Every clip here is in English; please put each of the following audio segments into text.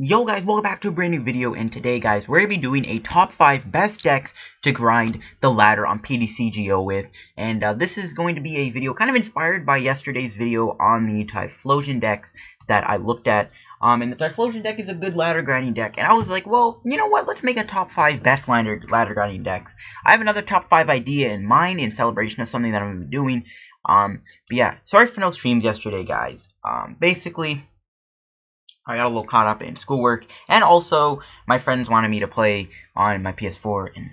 Yo guys, welcome back to a brand new video, and today guys, we're going to be doing a top 5 best decks to grind the ladder on PTCGO with, and this is going to be a video kind of inspired by yesterday's video on the Typhlosion decks that I looked at, and the Typhlosion deck is a good ladder grinding deck, and I was like, well, you know what, let's make a top 5 best ladder grinding decks. I have another top 5 idea in mind in celebration of something that I'm going to be doing, but yeah, sorry for no streams yesterday guys. Basically, I got a little caught up in schoolwork, and also my friends wanted me to play on my PS4 and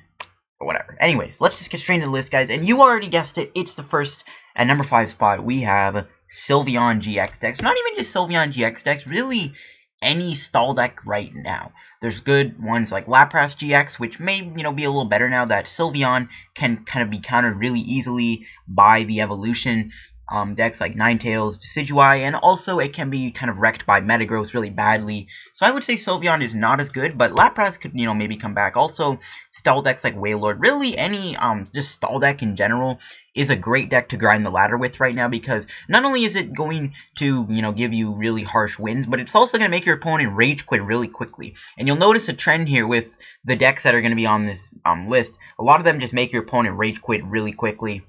or whatever. Anyways, let's just get straight into the list, guys. And you already guessed it. It's the first at number 5 spot. We have Sylveon GX decks. Not even just Sylveon GX decks. Really, any stall deck right now. There's good ones like Lapras GX, which may be a little better now that Sylveon can kind of be countered really easily by the evolution. Decks like Ninetales, Decidueye, and also it can be kind of wrecked by Metagross really badly. So I would say Sylveon is not as good, but Lapras could, maybe come back. Also, stall decks like Wailord, really any, just stall deck in general is a great deck to grind the ladder with right now, because not only is it going to, give you really harsh wins, but it's also going to make your opponent rage quit really quickly. And you'll notice a trend here with the decks that are going to be on this list. A lot of them just make your opponent rage quit really quickly.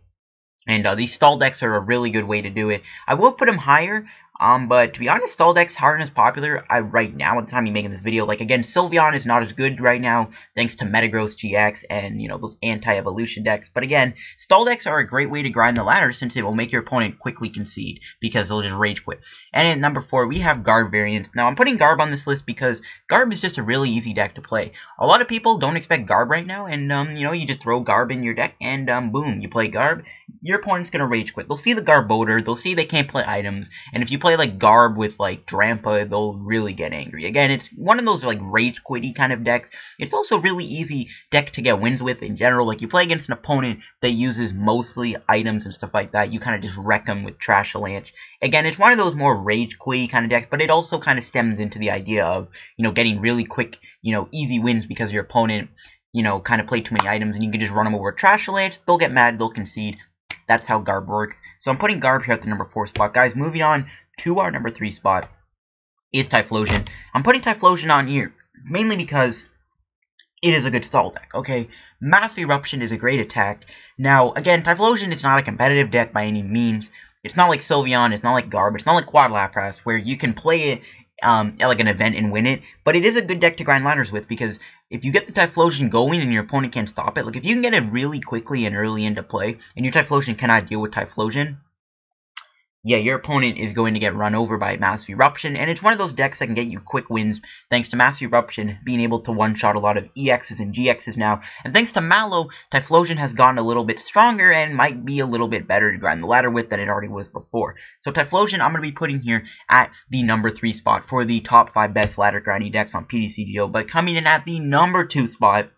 And these stall decks are a really good way to do it. I will put them higher, but to be honest, stall decks aren't as popular right now at the time you're making this video. Like, again, Sylveon is not as good right now, thanks to Metagross GX and, those anti-evolution decks. But again, stall decks are a great way to grind the ladder, since it will make your opponent quickly concede, because they'll just rage quit. And at number 4, we have Garb variants. Now, I'm putting Garb on this list because Garb is just a really easy deck to play. A lot of people don't expect Garb right now, and, you just throw Garb in your deck, and, boom, you play Garb. Your opponent's gonna rage quit. They'll see the Garbodor, they'll see they can't play items, and if you play like Garb with like Drampa, they'll really get angry. Again, it's one of those like rage quitty kind of decks. It's also a really easy deck to get wins with in general. Like, you play against an opponent that uses mostly items and stuff like that, you kind of just wreck them with Trashalanche. Again, it's one of those more rage quitty kind of decks, but it also kind of stems into the idea of, getting really quick, easy wins because your opponent, kind of played too many items, and you can just run them over Trashalanche. They'll get mad, they'll concede. That's how Garb works. So I'm putting Garb here at the number 4 spot. Guys, moving on to our number 3 spot is Typhlosion. I'm putting Typhlosion on here mainly because it is a good stall deck, okay? Massive Eruption is a great attack. Now, again, Typhlosion is not a competitive deck by any means. It's not like Sylveon, it's not like Garb, it's not like Quad Lapras, where you can play it at like an event and win it, but it is a good deck to grind ladders with, because if you get the Typhlosion going and your opponent can't stop it, like if you can get it really quickly and early into play, and your Typhlosion cannot deal with Typhlosion, yeah, your opponent is going to get run over by Massive Eruption, and it's one of those decks that can get you quick wins, thanks to Massive Eruption being able to one-shot a lot of EXs and GXs now, and thanks to Mallow, Typhlosion has gotten a little bit stronger and might be a little bit better to grind the ladder with than it already was before. So Typhlosion I'm going to be putting here at the number 3 spot for the top 5 best ladder grinding decks on PTCGO, but coming in at the number 2 spot,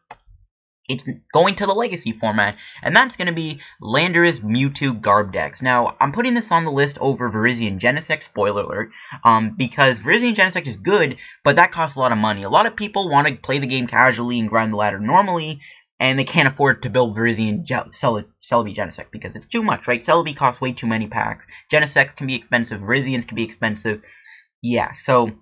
it's going to the Legacy format, and that's going to be Landorus Mewtwo Garb decks. Now, I'm putting this on the list over Virizion Genesect, spoiler alert, because Virizion Genesect is good, but that costs a lot of money. A lot of people want to play the game casually and grind the ladder normally, and they can't afford to build Virizion Celebi Genesect, because it's too much, right? Celebi costs way too many packs. Genesects can be expensive, Virizions can be expensive. Yeah, so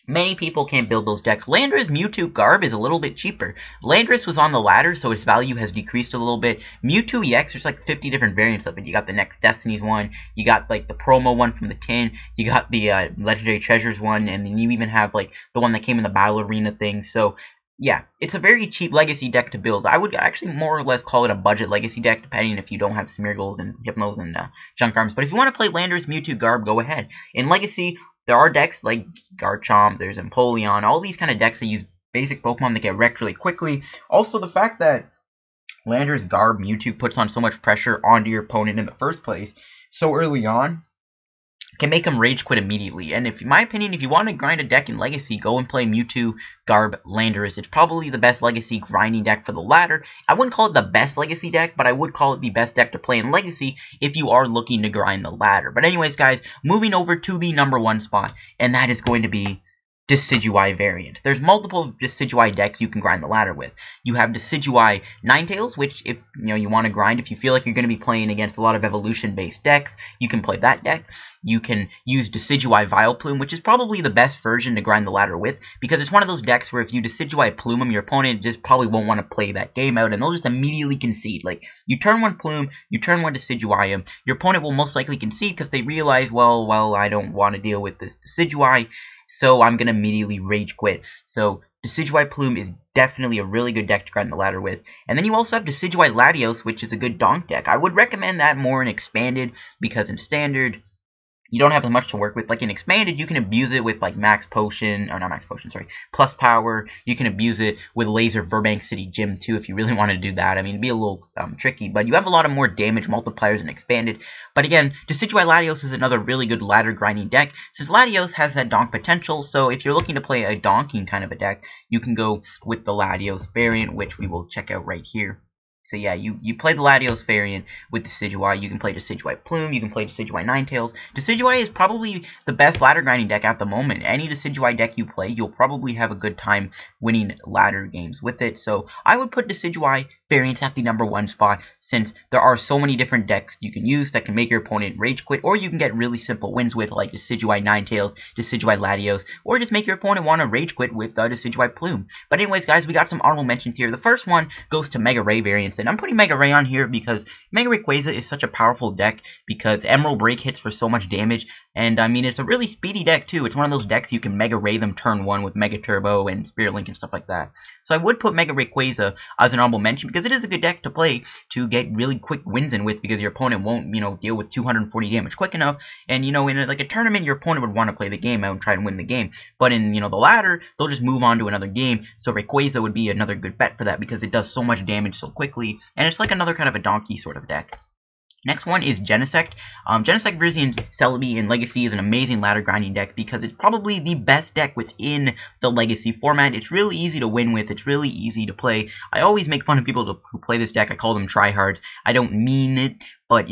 many people can't build those decks. Landorus Mewtwo Garb is a little bit cheaper. Landorus was on the ladder, so his value has decreased a little bit. Mewtwo EX, there's like 50 different variants of it. You got the Next Destinies one, you got like the promo one from the tin, you got the Legendary Treasures one, and then you even have like the one that came in the Battle Arena thing. So yeah, it's a very cheap Legacy deck to build. I would actually more or less call it a budget Legacy deck, depending if you don't have Smeargles and Hypnos and Junk Arms. But if you want to play Landorus Mewtwo Garb, go ahead. In Legacy, there are decks like Garchomp, there's Empoleon, all these kind of decks that use basic Pokemon that get wrecked really quickly. Also, the fact that Landorus Garb Mewtwo puts on so much pressure onto your opponent in the first place so early on can make him rage quit immediately. And in my opinion, if you want to grind a deck in Legacy, go and play Mewtwo Garb Landorus. It's probably the best Legacy grinding deck for the ladder. I wouldn't call it the best Legacy deck, but I would call it the best deck to play in Legacy if you are looking to grind the ladder. But anyways, guys, moving over to the number 1 spot, and that is going to be Decidueye variants. There's multiple Decidueye decks you can grind the ladder with. You have Decidueye Ninetales, which if you want to grind, if you feel like you're going to be playing against a lot of evolution-based decks, you can play that deck. You can use Decidueye Vileplume, which is probably the best version to grind the ladder with, because it's one of those decks where if you Decidueye Plume them, your opponent just probably won't want to play that game out, and they'll just immediately concede. Like, you turn one Plume, you turn one Decidueye them, your opponent will most likely concede because they realize, well, I don't want to deal with this Decidueye, so I'm going to immediately rage quit. So Decidueye Plume is definitely a really good deck to grind the ladder with. And then you also have Decidueye Latios, which is a good donk deck. I would recommend that more in Expanded, because in Standard, you don't have as much to work with. Like in Expanded, you can abuse it with like Max Potion, or not Max Potion, sorry, Plus Power. You can abuse it with Laser Burbank City Gym too if you really want to do that. I mean, it'd be a little tricky, but you have a lot of more damage multipliers in Expanded. But again, Decidueye Latios is another really good ladder grinding deck, since Latios has that donk potential. So if you're looking to play a donking kind of a deck, you can go with the Latios variant, which we will check out right here. So yeah, you play the Latios variant with Decidueye. You can play Decidueye Plume, you can play Decidueye Ninetales. Decidueye is probably the best ladder grinding deck at the moment. Any Decidueye deck you play, you'll probably have a good time winning ladder games with it. So I would put Decidueye variants at the #1 spot, since there are so many different decks you can use that can make your opponent rage quit, or you can get really simple wins with, like Decidueye Ninetales, Decidueye Latios, or just make your opponent want to rage quit with Decidueye Plume. But anyways, guys, we got some honorable mentions here. The first one goes to Mega Ray variants, and I'm putting Mega Ray on here because Mega Rayquaza is such a powerful deck, because Emerald Break hits for so much damage, and I mean, it's a really speedy deck too. It's one of those decks you can Mega Ray them turn 1 with Mega Turbo and Spirit Link and stuff like that. So I would put Mega Rayquaza as an honorable mention, because it is a good deck to play to get really quick wins in with, because your opponent won't, deal with 240 damage quick enough, and in a tournament, your opponent would want to play the game out and try and win the game. But in, the ladder, they'll just move on to another game, so Rayquaza would be another good bet for that, because it does so much damage so quickly, and it's like another kind of a donkey sort of deck. Next one is Genesect. Genesect Virizion Celebi in Legacy is an amazing ladder grinding deck, because it's probably the best deck within the Legacy format. It's really easy to win with. It's really easy to play. I always make fun of people who play this deck. I call them tryhards. I don't mean it, but,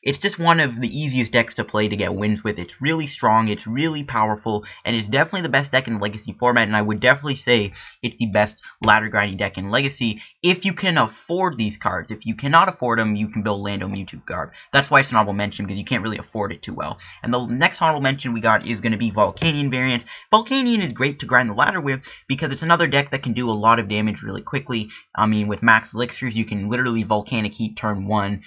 it's just one of the easiest decks to play to get wins with. It's really strong, it's really powerful, and it's definitely the best deck in the Legacy format, and I would definitely say it's the best ladder grinding deck in Legacy if you can afford these cards. If you cannot afford them, you can build Lando Mewtwo guard. That's why it's an honorable mention, because you can't really afford it too well. And the next honorable mention we got is going to be Volcanion variant. Volcanion is great to grind the ladder with, because it's another deck that can do a lot of damage really quickly. I mean, with max elixirs, you can literally Volcanic Heat turn 1,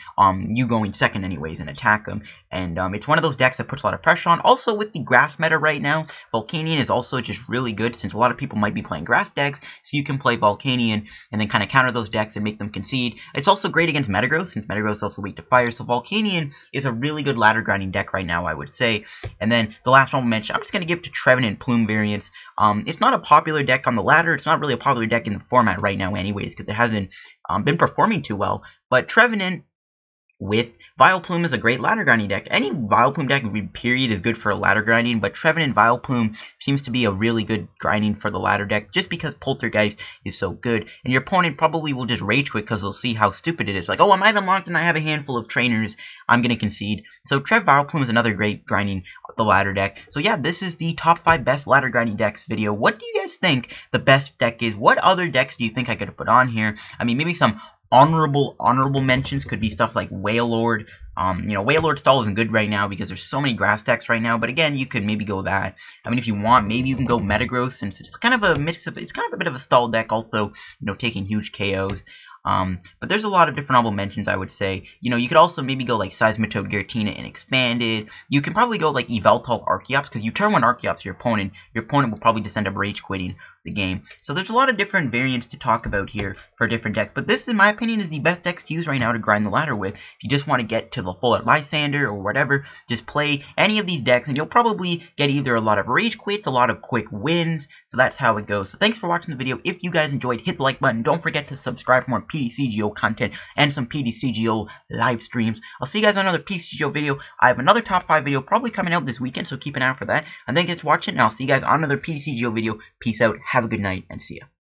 you going second anyways and attack them, and it's one of those decks that puts a lot of pressure on. Also, with the grass meta right now, Volcanion is also just really good, since a lot of people might be playing grass decks, so you can play Volcanion and then kind of counter those decks and make them concede. It's also great against Metagross, since Metagross is also weak to fire, so Volcanion is a really good ladder grinding deck right now, I would say. And then the last one I'll mention, I'm just going to give to Trevenant Plume variants. It's not a popular deck on the ladder, it's not really a popular deck in the format right now anyways, because it hasn't been performing too well, but Trevenant with Vileplume is a great ladder grinding deck. Any Vileplume deck, period, is good for a ladder grinding, but Trevenant Vileplume seems to be a really good grinding for the ladder deck, just because Poltergeist is so good, and your opponent probably will just rage quit because they'll see how stupid it is. Like, oh, I'm unlocked and I have a handful of trainers, I'm going to concede. So Trev Vileplume is another great grinding the ladder deck. So yeah, this is the top 5 best ladder grinding decks video. What do you guys think the best deck is? What other decks do you think I could have put on here? I mean, maybe some honorable mentions could be stuff like Wailord. Wailord stall isn't good right now because there's so many grass decks right now, but again, you could maybe go that. I mean, if you want, maybe you can go Metagross, since it's kind of a mix of, it's kind of a bit of a stall deck also, taking huge KOs. But there's a lot of different honorable mentions, I would say. You could also maybe go like Seismitoad Giratina and Expanded. You can probably go like Yveltal Archeops, because you turn one Archeops to your opponent will probably just end up rage quitting the game. So there's a lot of different variants to talk about here for different decks, but this, in my opinion, is the best decks to use right now to grind the ladder with. If you just want to get to the full at Lysandre or whatever, just play any of these decks and you'll probably get either a lot of rage quits, a lot of quick wins. So that's how it goes. So thanks for watching the video. If you guys enjoyed, hit the like button. Don't forget to subscribe for more PTCGO content and some PTCGO live streams. I'll see you guys on another PTCGO video. I have another top 5 video probably coming out this weekend, so keep an eye out for that. And thanks for watching, and I'll see you guys on another PTCGO video. Peace out. Have a good night, and see ya.